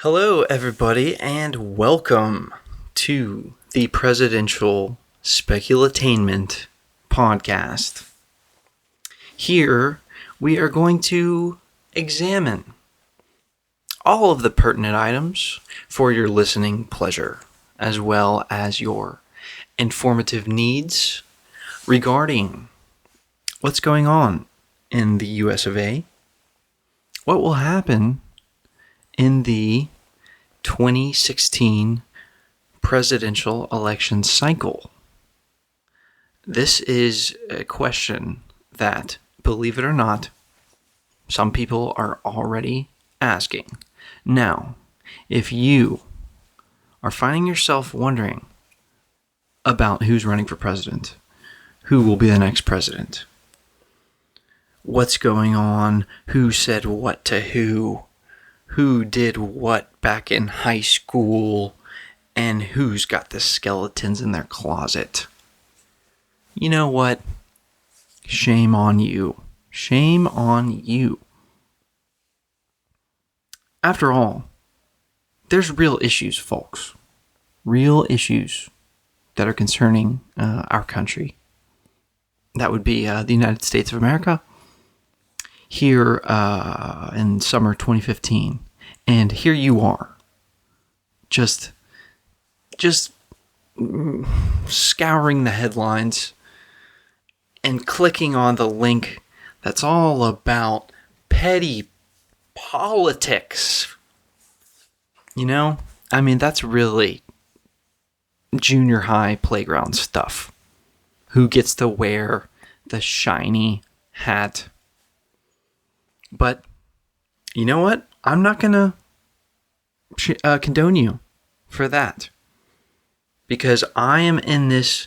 Hello, everybody, and welcome to the Presidential Speculatainment podcast. Here, we are going to examine all of the pertinent items for your listening pleasure, as well as your informative needs regarding what's going on in the US of A, what will happen in the 2016 presidential election cycle. This is a question that, believe it or not, some people are already asking. Now, if you are finding yourself wondering about who's running for president, who will be the next president, what's going on, who said what to who did what back in high school, and who's got the skeletons in their closet. You know what? Shame on you. Shame on you. After all, there's real issues, folks. Real issues that are concerning our country. That would be the United States of America. Here in summer 2015, and here you are, just scouring the headlines and clicking on the link that's all about petty politics. You know, I mean, that's really junior high playground stuff. Who gets to wear the shiny hat? But you know what? I'm not going to condone you for that. Because I am in this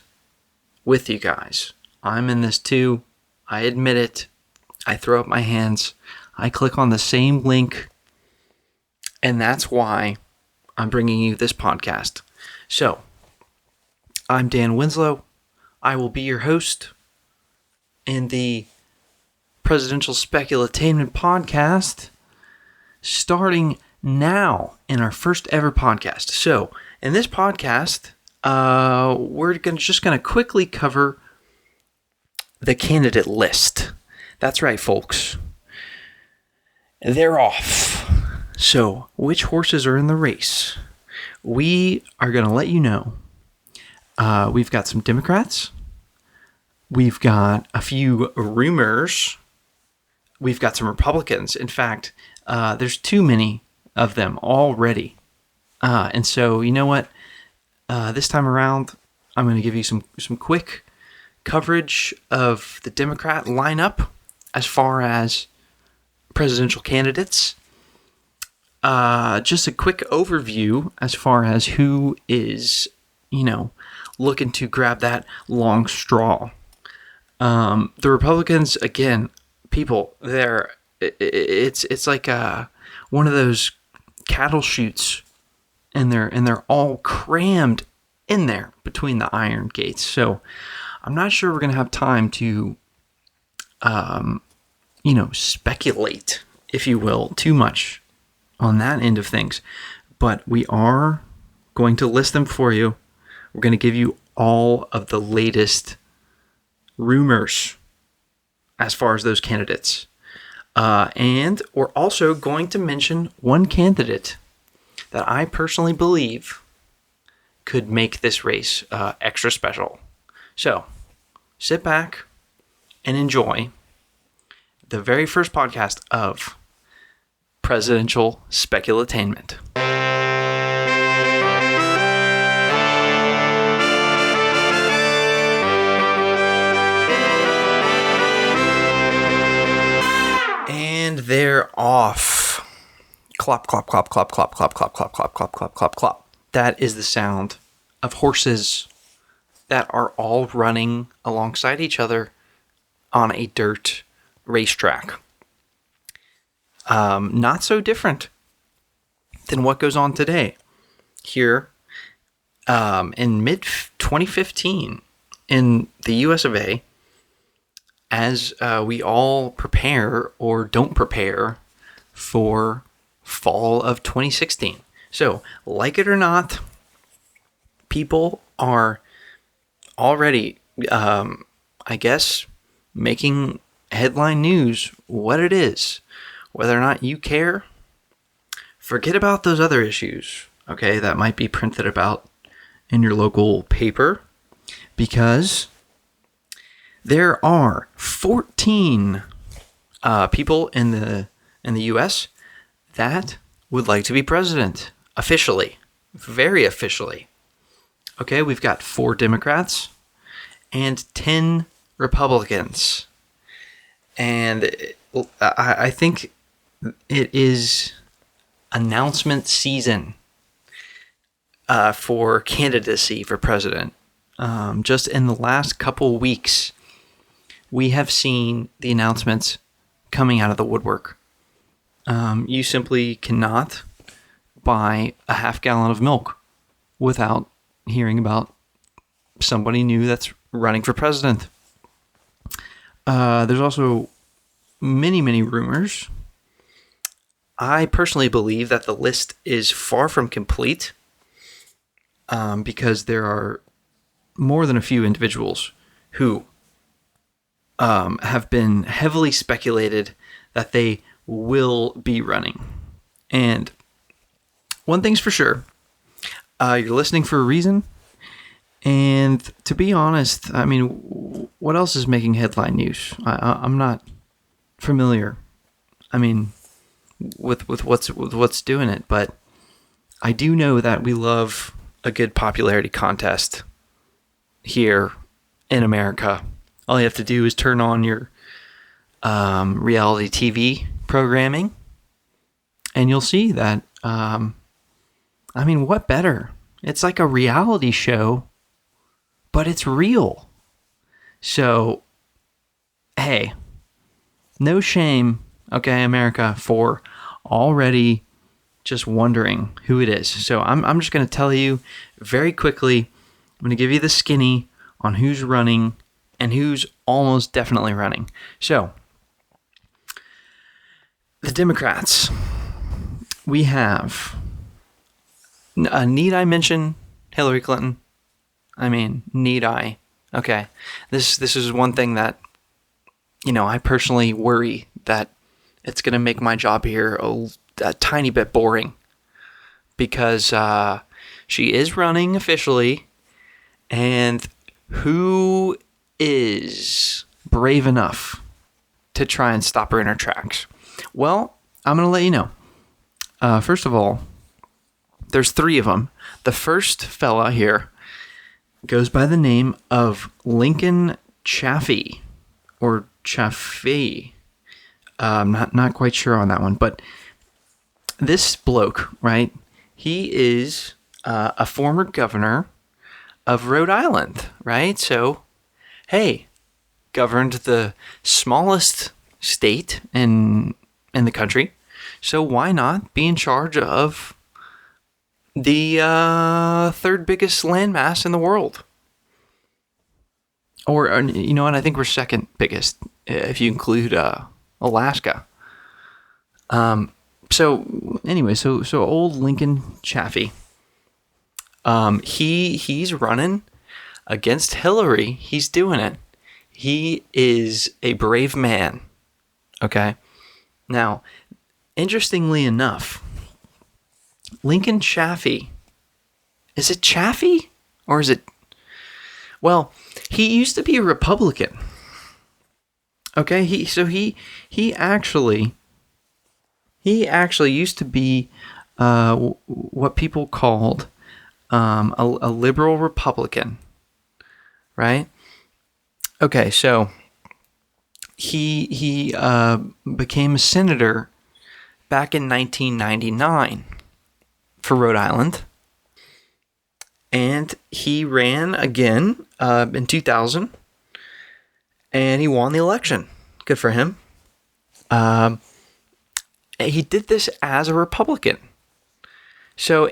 with you guys. I'm in this too. I admit it. I throw up my hands. I click on the same link. And that's why I'm bringing you this podcast. So, I'm Dan Winslow. I will be your host in the Presidential Speculatainment podcast, starting now in our first ever podcast. So, in this podcast, we're just going to quickly cover the candidate list. That's right, folks. They're off. So, which horses are in the race? We are going to let you know. We've got some Democrats. We've got a few rumors. We've got some Republicans. In fact, there's too many of them already. And so, you know what? This time around, I'm going to give you some quick coverage of the Democrat lineup as far as presidential candidates. Just a quick overview as far as who is, looking to grab that long straw. The Republicans, again, people, it's like one of those cattle chutes, and they're all crammed in there between the iron gates. So I'm not sure we're going to have time to, speculate, if you will, too much on that end of things. But we are going to list them for you. We're going to give you all of the latest rumors as far as those candidates. And we're also going to mention one candidate that I personally believe could make this race extra special. So, sit back and enjoy the very first podcast of Presidential Speculatainment. And they're off. Clop, clop, clop, clop, clop, clop, clop, clop, clop, clop, clop, clop, clop. That is the sound of horses that are all running alongside each other on a dirt racetrack. Not so different than what goes on today. Here, in mid-2015, in the US of A, as we all prepare or don't prepare for fall of 2016. So, like it or not, people are already, I guess, making headline news what it is. Whether or not you care, forget about those other issues, okay, that might be printed about in your local paper, because there are 14 people in the U.S. that would like to be president officially, very officially. Okay, we've got 4 Democrats and 10 Republicans, and I think it is announcement season for candidacy for president. Just in the last couple weeks, we have seen the announcements coming out of the woodwork. You simply cannot buy a half gallon of milk without hearing about somebody new that's running for president. There's also many, many rumors. I personally believe that the list is far from complete, because there are more than a few individuals who have been heavily speculated that they will be running. And one thing's for sure, you're listening for a reason. And to be honest, I mean, what else is making headline news? I'm not familiar, I mean, with what's doing it, but I do know that we love a good popularity contest here in America. All you have to do is turn on your reality TV programming, and you'll see that, I mean, what better? It's like a reality show, but it's real. So, hey, no shame, okay, America, for already just wondering who it is. So I'm just going to tell you very quickly. I'm going to give you the skinny on who's running and who's almost definitely running. So, the Democrats. We have, need I mention Hillary Clinton? I mean, need I? Okay. This is one thing that, I personally worry that it's going to make my job here a tiny bit boring, because she is running officially, and who is brave enough to try and stop her in her tracks? Well, I'm going to let you know. First of all, there's 3 of them. The first fella here goes by the name of Lincoln Chafee, or Chafee. I'm not quite sure on that one, but this bloke, right? He is a former governor of Rhode Island, right? So, hey, governed the smallest state in the country. So why not be in charge of the 3rd biggest landmass in the world? Or, and I think we're 2nd biggest if you include Alaska. So anyway, so old Lincoln Chafee, he's running against Hillary. He's doing it. He is a brave man. Okay. Now, interestingly enough, Lincoln Chafee, is it Chafee or is it? Well, he used to be a Republican. Okay, he actually used to be what people called a liberal Republican, right? Okay, so he became a senator back in 1999 for Rhode Island, and he ran again in 2000, and he won the election. Good for him. He did this as a Republican. So,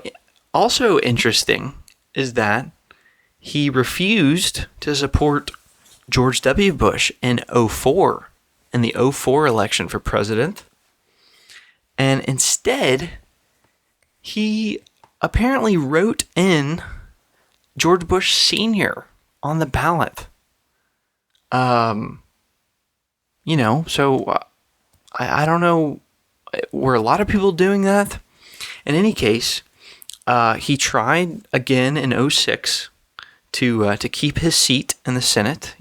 also interesting is that he refused to support George W. Bush in '04, in the '04 election for president. And instead, he apparently wrote in George Bush Sr. on the ballot. So I don't know. Were a lot of people doing that? In any case, he tried again in 2006 to keep his seat in the Senate.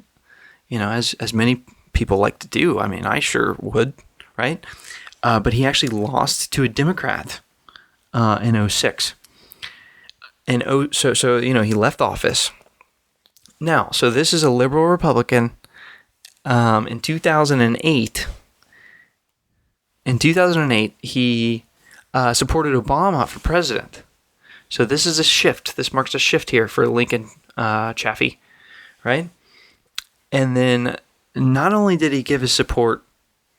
As many people like to do. I mean, I sure would, right? But he actually lost to a Democrat in 2006. And so he left office. Now, so this is a liberal Republican. In 2008, he supported Obama for president. So this is a shift. This marks a shift here for Lincoln Chafee, right? And then not only did he give his support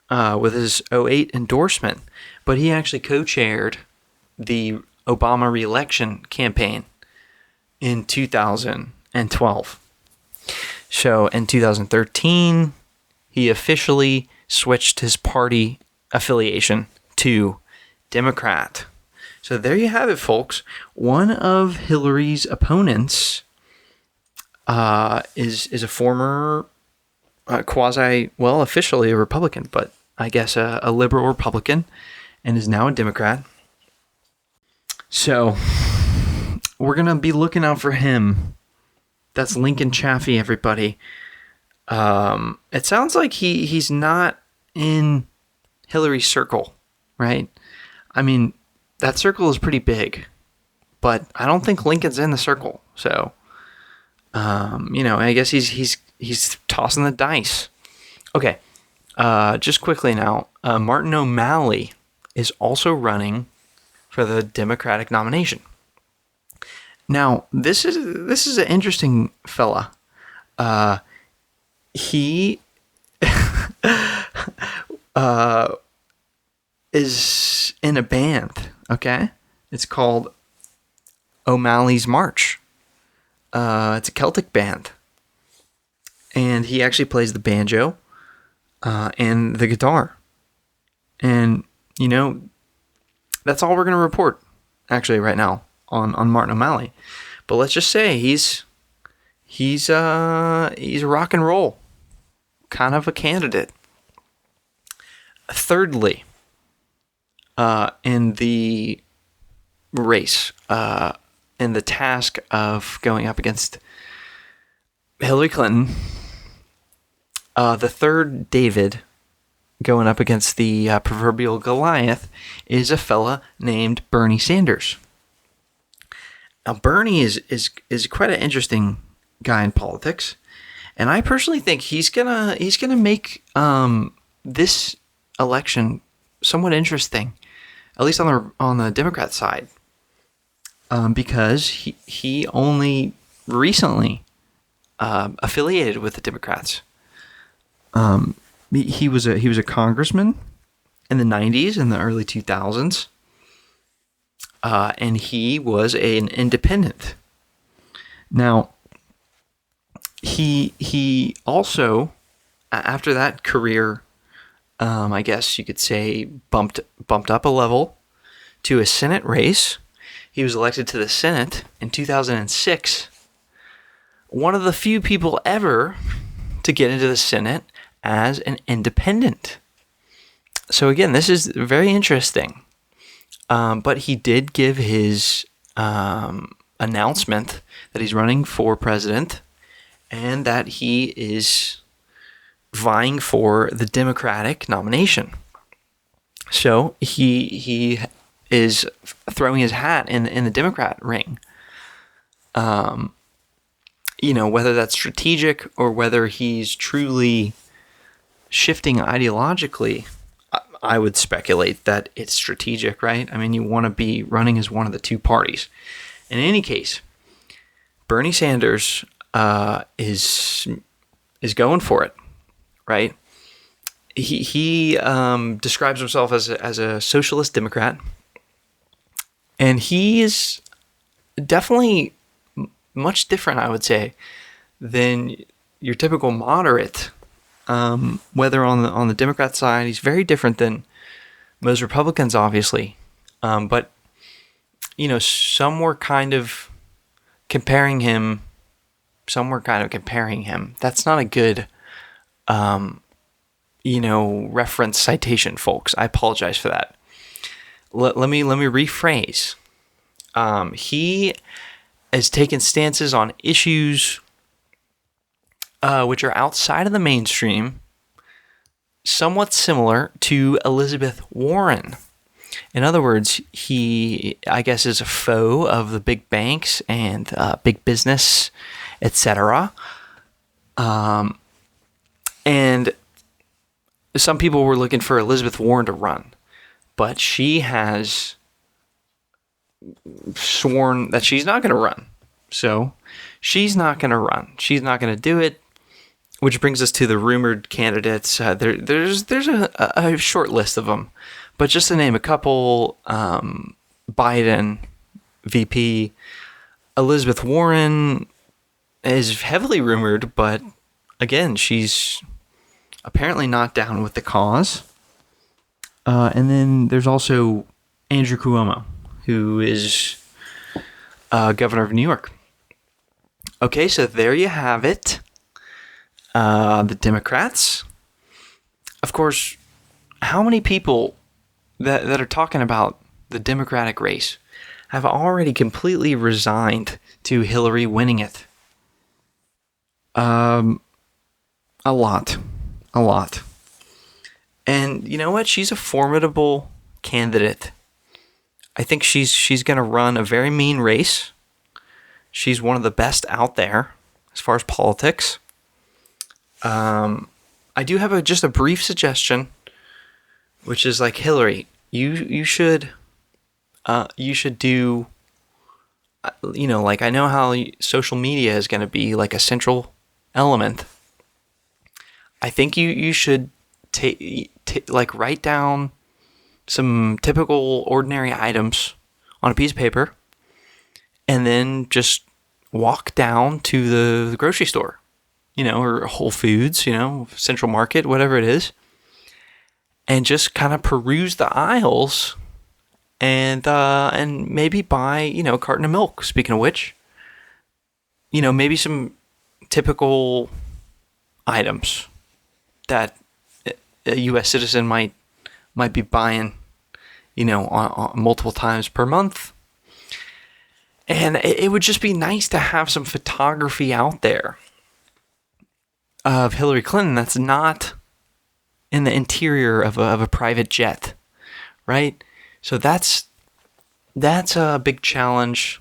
with his 2008 endorsement, but he actually co-chaired the Obama re-election campaign in 2012. So in 2013, he officially switched his party affiliation to Democrat. So there you have it, folks. One of Hillary's opponents is a former officially a Republican, but I guess a liberal Republican, and is now a Democrat. So we're going to be looking out for him. That's Lincoln Chafee, everybody. It sounds like he's not in Hillary's circle, right? I mean, that circle is pretty big, but I don't think Lincoln's in the circle. So, I guess he's tossing the dice. Okay, just quickly now, Martin O'Malley is also running for the Democratic nomination. Now, this is an interesting fella. He is in a band, okay? It's called O'Malley's March. It's a Celtic band. And he actually plays the banjo and the guitar. And, that's all we're going to report, actually, right now on Martin O'Malley. But let's just say he's rock and roll, kind of a candidate. Thirdly, in the race, in the task of going up against Hillary Clinton, the third David going up against the proverbial Goliath is a fella named Bernie Sanders. Now, Bernie is quite an interesting guy in politics, and I personally think he's gonna make this election somewhat interesting, at least on the Democrat side, because he only recently affiliated with the Democrats. He was a congressman in the 90s and the early 2000s. And he was an independent. Now, he also, after that career, I guess you could say, bumped up a level to a Senate race. He was elected to the Senate in 2006. One of the few people ever to get into the Senate as an independent. So again, this is very interesting. But he did give his announcement that he's running for president and that he is vying for the Democratic nomination. So he is throwing his hat in the Democrat ring. Whether that's strategic or whether he's truly shifting ideologically, I would speculate that it's strategic, right? I mean, you want to be running as one of the two parties. In any case, Bernie Sanders is going for it, right? He describes himself as a socialist Democrat, and he is definitely much different, I would say, than your typical moderate. Whether on the Democrat side, he's very different than most Republicans, obviously. But some were kind of comparing him. That's not a good, reference citation, folks. I apologize for that. Let me rephrase. He has taken stances on issues which are outside of the mainstream, somewhat similar to Elizabeth Warren. In other words, he, I guess, is a foe of the big banks and big business, etc. And some people were looking for Elizabeth Warren to run, but she has sworn that she's not going to run. So she's not going to run. She's not going to do it. Which brings us to the rumored candidates. There's a short list of them, but just to name a couple: Biden, VP, Elizabeth Warren is heavily rumored, but again, she's apparently not down with the cause. And then there's also Andrew Cuomo, who is governor of New York. Okay, so there you have it. The Democrats. Of course, how many people that are talking about the Democratic race have already completely resigned to Hillary winning it? A lot. And you know what? She's a formidable candidate. I think she's going to run a very mean race. She's one of the best out there as far as politics. I do have just a brief suggestion, which is like, Hillary, you should do, like, I know how social media is going to be like a central element. I think you should write down some typical ordinary items on a piece of paper and then just walk down to the grocery store. Or Whole Foods, Central Market, whatever it is, and just kind of peruse the aisles and maybe buy, a carton of milk. Speaking of which, maybe some typical items that a U.S. citizen might be buying, on multiple times per month. And it would just be nice to have some photography out there of Hillary Clinton that's not in the interior of a private jet, right? So that's a big challenge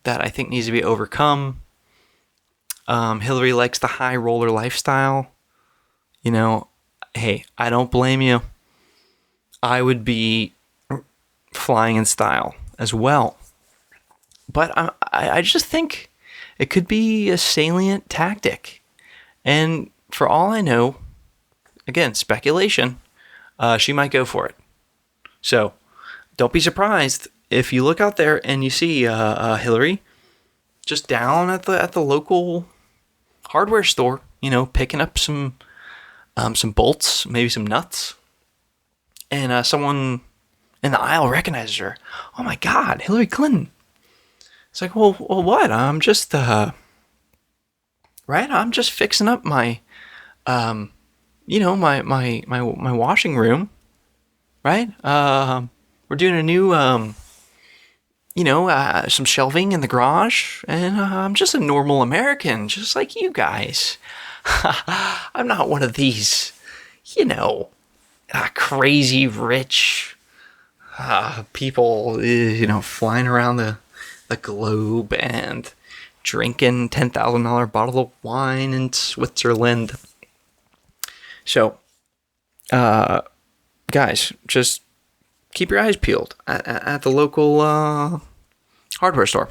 that I think needs to be overcome. Hillary likes the high roller lifestyle. Hey, I don't blame you. I would be flying in style as well. But I just think it could be a salient tactic. And for all I know, again, speculation, she might go for it. So don't be surprised if you look out there and you see Hillary just down at the local hardware store, picking up some bolts, maybe some nuts, and someone in the aisle recognizes her. Oh my God, Hillary Clinton! It's like, well, what? I'm just right? I'm just fixing up my, my washing room, right? We're doing a new, some shelving in the garage, and I'm just a normal American, just like you guys. I'm not one of these, crazy rich people, flying around the globe and drinking $10,000 bottle of wine in Switzerland. So, guys, just keep your eyes peeled at the local hardware store.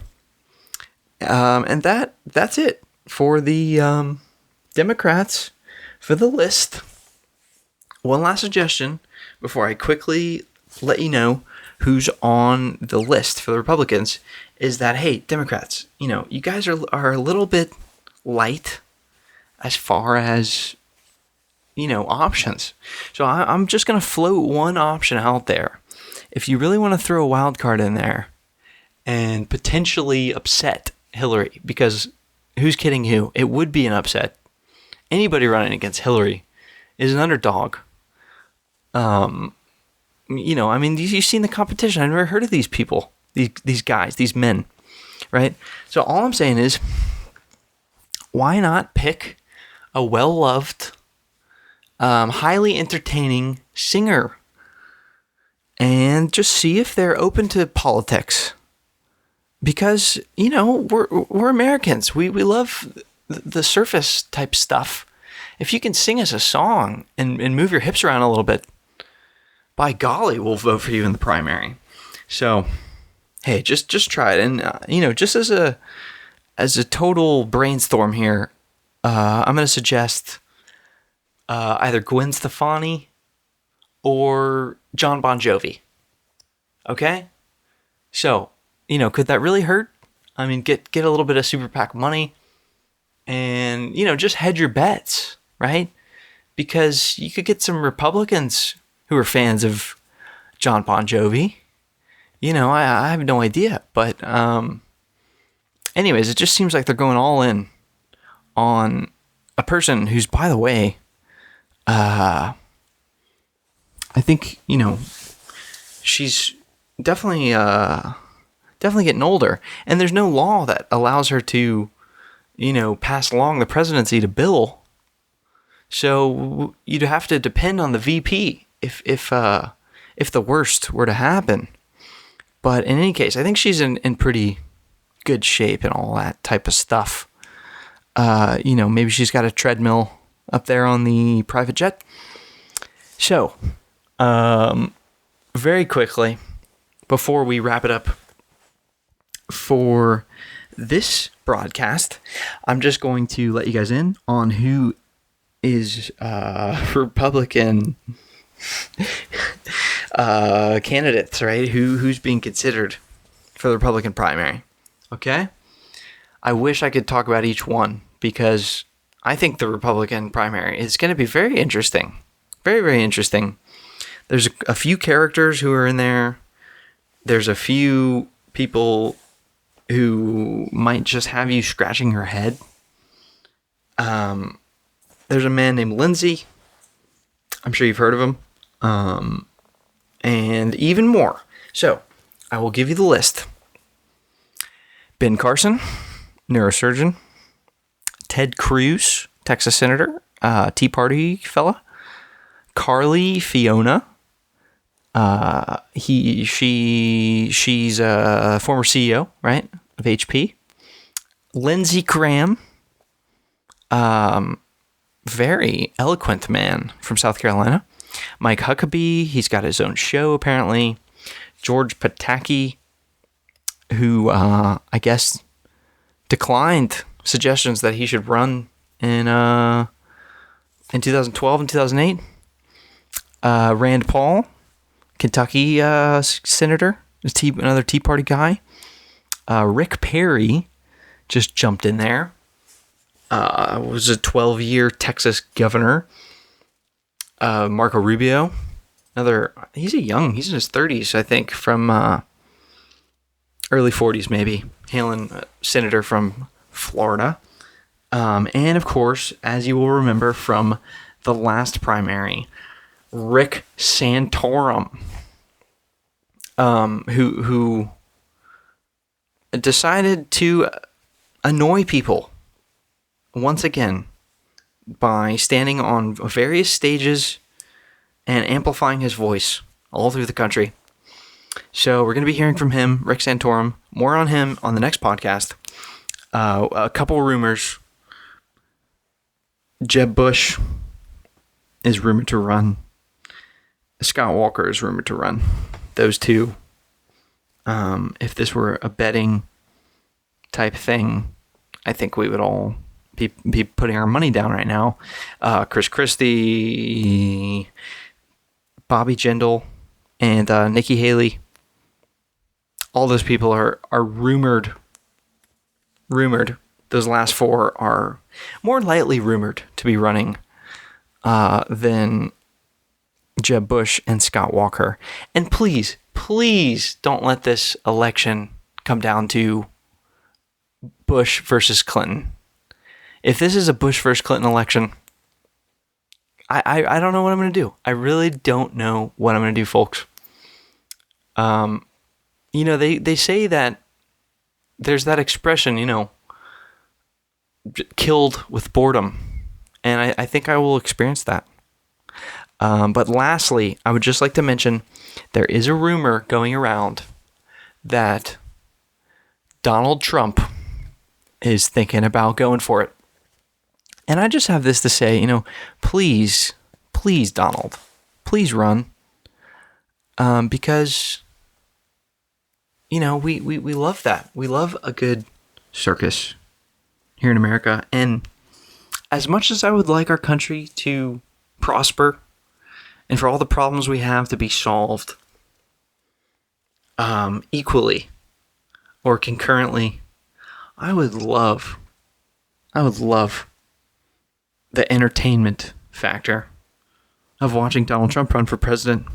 And that's it for the Democrats for the list. One last suggestion before I quickly let you know who's on the list for the Republicans is that, hey, Democrats, you guys are a little bit light as far as, options. So I'm just going to float one option out there. If you really want to throw a wild card in there, and potentially upset Hillary, because who's kidding who? It would be an upset. Anybody running against Hillary is an underdog. You've seen the competition. I've never heard of these people, these guys, these men, right? So all I'm saying is, why not pick a well-loved, highly entertaining singer and just see if they're open to politics? Because, we're Americans. We love the surface type stuff. If you can sing us a song and move your hips around a little bit, by golly, we'll vote for you in the primary. So, hey, just try it. And, just as a total brainstorm here, I'm going to suggest either Gwen Stefani or John Bon Jovi. Okay? So, could that really hurt? I mean, get a little bit of super PAC money and, just hedge your bets, right? Because you could get some Republicans who are fans of John Bon Jovi. I have no idea. But anyways, it just seems like they're going all in on a person who's, by the way, I think, she's definitely getting older. And there's no law that allows her to, pass along the presidency to Bill. So you'd have to depend on the VP if the worst were to happen. But in any case, I think she's in pretty good shape and all that type of stuff. Maybe she's got a treadmill up there on the private jet. So, very quickly, before we wrap it up for this broadcast, I'm just going to let you guys in on who is Republican candidates, right? Who's being considered for the Republican primary. Okay? I wish I could talk about each one, because I think the Republican primary is going to be very interesting. Very, very interesting. There's a few characters who are in there. There's a few people who might just have you scratching your head. There's a man named Lindsey. I'm sure you've heard of him. And even more. So, I will give you the list. Ben Carson, neurosurgeon. Ted Cruz, Texas senator, Tea Party fella. Carly Fiorina. She's a former CEO, right, of HP. Lindsey Graham. Very eloquent man from South Carolina. Mike Huckabee, he's got his own show apparently. George Pataki, who I guess declined suggestions that he should run in 2012 and 2008. Rand Paul, Kentucky senator, another Tea Party guy. Rick Perry just jumped in there. Was a 12-year Texas governor. Marco Rubio, he's in his 30s, I think, from early 40s maybe, hailing senator from Florida. And of course, as you will remember from the last primary, Rick Santorum, who decided to annoy people once again by standing on various stages and amplifying his voice all through the country. So we're going to be hearing from him, Rick Santorum. More on him on the next podcast. A couple rumors. Jeb Bush is rumored to run. Scott Walker is rumored to run. Those two. If this were a betting type thing, I think we would all be putting our money down right now. Chris Christie, Bobby Jindal, and Nikki Haley. All those people are rumored. Those last four are more lightly rumored to be running than Jeb Bush and Scott Walker. And please don't let this election come down to Bush versus Clinton. If this is a Bush versus Clinton election, I don't know what I'm going to do. I really don't know what I'm going to do, folks. They say that there's that expression, killed with boredom. And I think I will experience that. But lastly, I would just like to mention there is a rumor going around that Donald Trump is thinking about going for it. And I just have this to say, please, Donald, please run. Because, we love that. We love a good circus here in America. And as much as I would like our country to prosper and for all the problems we have to be solved equally or concurrently, I would love the entertainment factor of watching Donald Trump run for president.